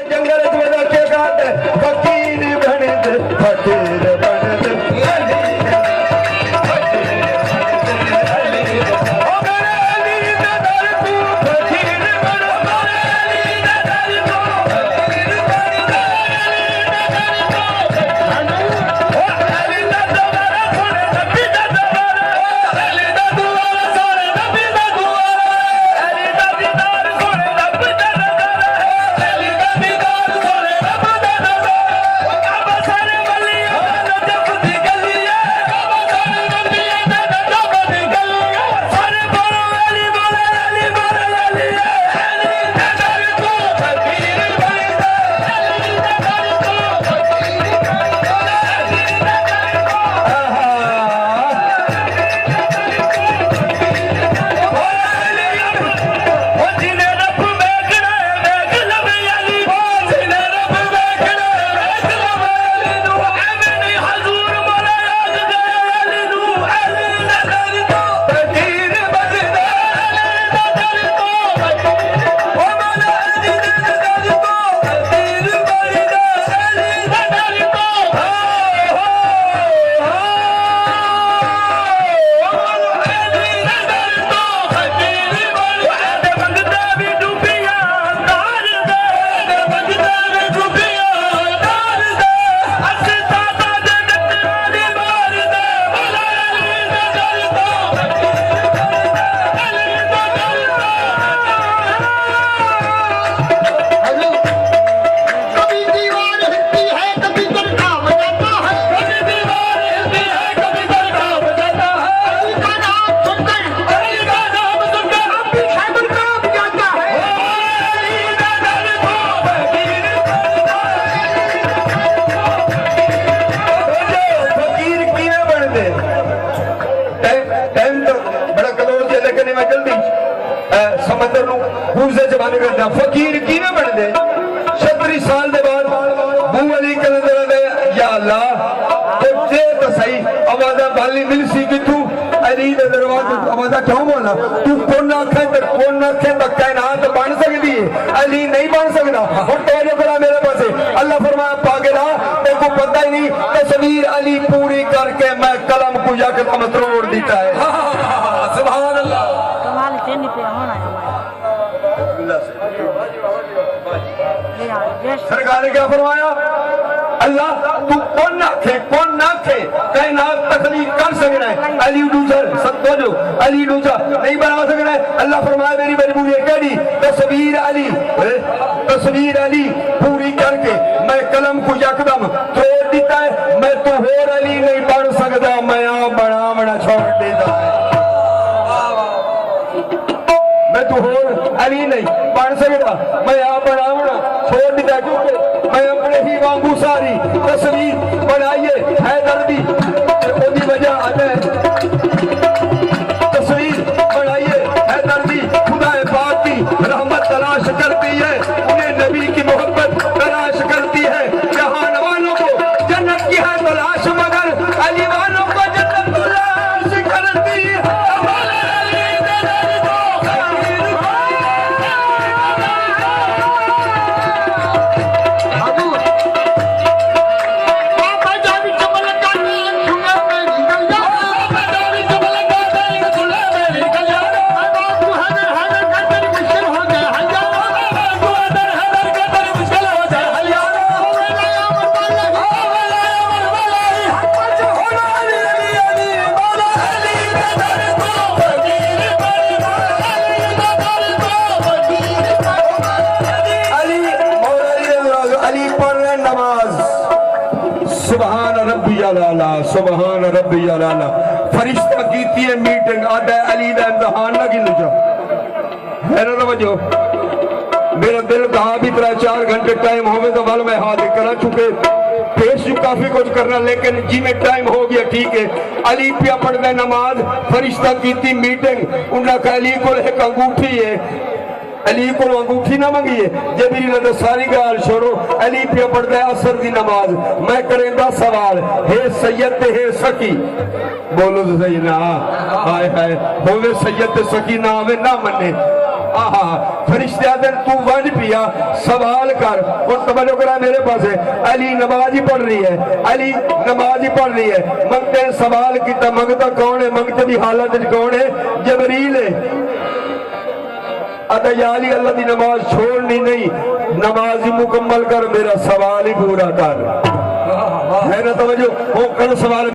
جنگل میں کے گاتے فقیر بند فقیر بند فقیر کی نہ بن دے 36 سال دے بعد بو علی کلندر دے یا اللہ تے تو صحیح آوازہ بالی مل سی کہ تو علی دے دروازے آوازہ کیوں بولا تو کون آنکھیں تک کائنات بن سکتی ہے علی نہیں بن سکتا اور توجہ کرا میرے پاس اللہ فرمایا پاگلا تے کو پتہ ہی نہیں تصویر علی پوری کر کے میں قلم کو جا کے متروڑ دیتا ہے سبحان اللہ کمال تینی پہ ہونا ہے سرکار نے کیا فرمایا اللہ تو کون نہ کھے کائنات تخلیق کر سکنا ہے علی دوسر سب جو علی دوسر نہیں بنا سکنا ہے اللہ فرمایا میری مجبوری ہے کہنی تصویر علی پوری کر کے میں قلم کو یکدم چھوڑ دیتا ہے میں تو اور علی نہیں بن سکتا میں بنا چھوڑ دیتا ہے میں تو اور علی نہیں بن سکتا میں بنا چھوڑ دیتا ہے کیونکہ میں اپنے ہی وانگو ساری تصویر بنائیے حیدر دی اونی وجہ آتا ہے تصویر بنائیے حیدر دی خدا پاک کی رحمت تلاش کرتی ہے انہیں نبی کی محبت تلاش کرتی ہے جہان والوں کو جنت کی ہے تلاش مگر علی والوں کو جنت تلاش کرتی ہے سبحان ربی علالا فرشتہ کیتی ہے میٹنگ آدھا ہے علی دا امتحان نہ گن جا میرا توجہ میرا دل کہا بھی 3-4 گھنٹے ٹائم ہوئے تو ول میں حاضر کرا چکے پیش جو کافی کچھ کرنا لیکن جی میں ٹائم ہو گیا ٹھیک ہے علی پیا پڑھ دے نماز فرشتہ کیتی میٹنگ انہاں کہ علی کو ایک انگوٹھی ہے علی کو انگوٹھی نہ منگیے جبریل نے ساری گال چھوڑو علی پہ پڑھتا ہے عصر دی نماز میں کریں دا سوال ہے سید تے ہے سکی بولو تو صحیح نہ ہائے ہائے ہوئے سید تے سکی نہ آوے نہ منے آہا فرشتے آتے تو ونج پیا سوال کر اور توجہ کرا میرے پاس ہے علی نماز ہی پڑھ رہی ہے علی نماز ہی پڑھ رہی ہے منگتے ہیں سوال کیتا منگتا کون ہے منگتے دی حالت کون ہے جبریل ہے اتا یا علی اللہ دی نماز چھوڑنی نہیں نماز ہی مکمل کر میرا سوال ہی پورا کر ہے نا توجہ وہ کل سوال